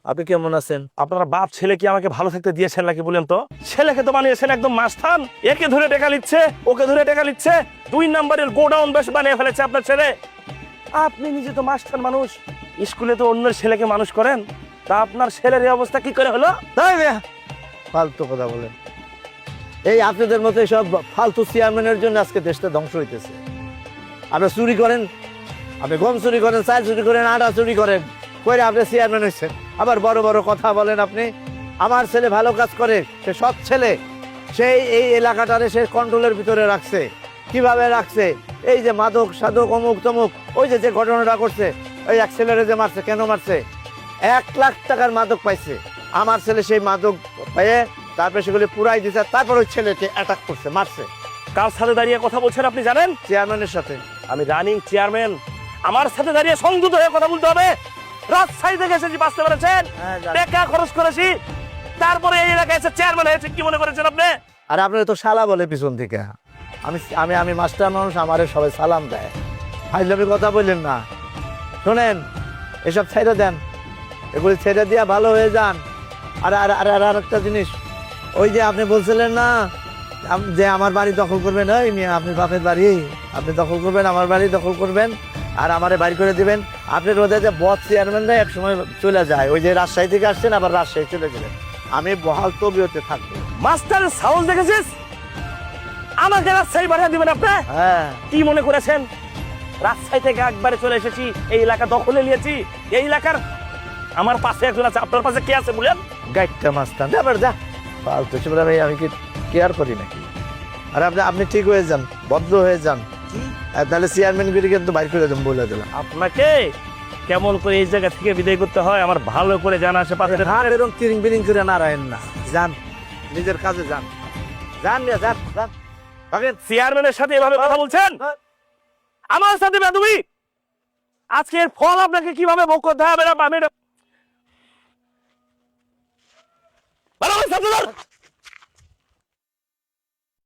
আপনি কেমন আছেন? আপনারা বাপ ছেলে কি আমাকে ভালো থাকতে দিয়েছেন নাকি বলেন তো? ছেলেকে তো বানিয়েছেন একদম মাস্তান, একে ধরে টেকা নিচ্ছে, ওকে ধরে টেকা নিচ্ছে, 2 নম্বরের গোডাউন বেশ বানিয়ে ফেলেছে আপনার ছেলে। আপনি নিজে তো মাস্টার মানুষ, স্কুলে তো অন্যের ছেলেকে মানুষ করেন, তা আপনার ছেলের এই অবস্থা কি করে হলো? তাই না, ফালতু কথা বলেন। এই আপনাদের মতো সব ফালতু চেয়ারম্যানের জন্য আজকে দেশটা ধ্বংস হইতেছে। আপনি চুরি করেন, আপনি গম চুরি করেন, চাল চুরি করেন, আটা চুরি করেন, করে আপনি চেয়ারম্যান হয়েছেন। আবার বড় বড় কথা বলেন আপনি। আমার ছেলে ভালো কাজ করে, সে সৎ ছেলে, সেই এই এলাকাটারে সে কন্ট্রোলের ভিতরে রাখছে। কিভাবে রাখছে? এই যে মাদক সাধক অমুক তমুক, ওই যে যে ঘটনাটা করছে, ওই এক ছেলেরে যে মারছে, কেন মারছে? 1 লাখ টাকার মাদক পাইছে আমার ছেলে, সেই মাদক পেয়ে তারপরে সেগুলি পুরাই দিছে, তারপর ওই ছেলেকে অ্যাটাক করছে, মারছে। কার সাথে দাঁড়িয়ে কথা বলছেন আপনি জানেন? চেয়ারম্যানের সাথে। আমি রানিং চেয়ারম্যান, আমার সাথে দাঁড়িয়ে সংযুক্ত হয়ে কথা বলতে হবে। রাজশাহী থেকে এসেছি, বাঁচতে পেরেছেন? হ্যাঁ, জানি। টাকা খরচ করেছি, তারপরে এই এলাকায় এসে চেয়ারম্যান হয়েছে, কি মনে করেছেন আপনি? আর আপনার তো শালা বলে পিছন থেকে। আমি আমি আমি মাস্টার মানুষ, আমারে সবাই সালাম দেয়। ফাইজলামি কথা বললেন না। শোনেন, এসব ছেড়ে দেন, এগুলি ছেড়ে দিয়া ভালো হয়ে যান। আর আর আর আর একটা জিনিস, ওই যে আপনি বলছিলেন না যে আমার বাড়ি দখল করবেন, ওই মেয়ে আপনি বাপের বাড়ি আপনি দখল করবেন, আমার বাড়ি দখল করবেন আর আমারে বাড়ি করে দিবেন। আপনি রোদে যে বদ চেয়ারম্যানরা এক সময় চলে যায়, ওই যে রাজশাহী থেকে আসছেন আবার রাজশাহী চলে গেলেন। আমি বহাল তবিয়তে থাকবো। মাস্টার সাউন্ড দেখেছিস? আমাকে রাজশাহী পাঠিয়ে দিবেন আপনি? হ্যাঁ, কি মনে করেছেন? রাজশাহী থেকে একবারে চলে এসেছি, এই এলাকা দখলে নিয়েছি। এই এলাকার আমার পাশে একজন আছে, আপনার পাশে কে আছে বলেন? গাইডটা মাস্টার আবার যা ফালতু সেবার আমি কি কেয়ার করি নাকি? আর আপনি আপনি ঠিক হয়ে যান, ভদ্র হয়ে যান, আর তাহলে চেয়ারম্যান গিরি কিন্তু বাইর করে দেন, বলে দিলাম। আপনাকে কেমন করে এই জায়গা থেকে বিদায় করতে হয় আমার ভালো করে জানা আছে। পাশে হাত এরকম তিরিং বিরিং করে নারায়ণ না, যান নিজের কাজে যান, যান মিয়া, যান যান। ভাগেন। চেয়ারম্যানের সাথে এভাবে কথা বলছেন? আমার সাথে বেদবি! আজকের ফল আপনাকে কিভাবে ভোগ করতে হবে না, আমি এটা ভালো করে সামনে ধর।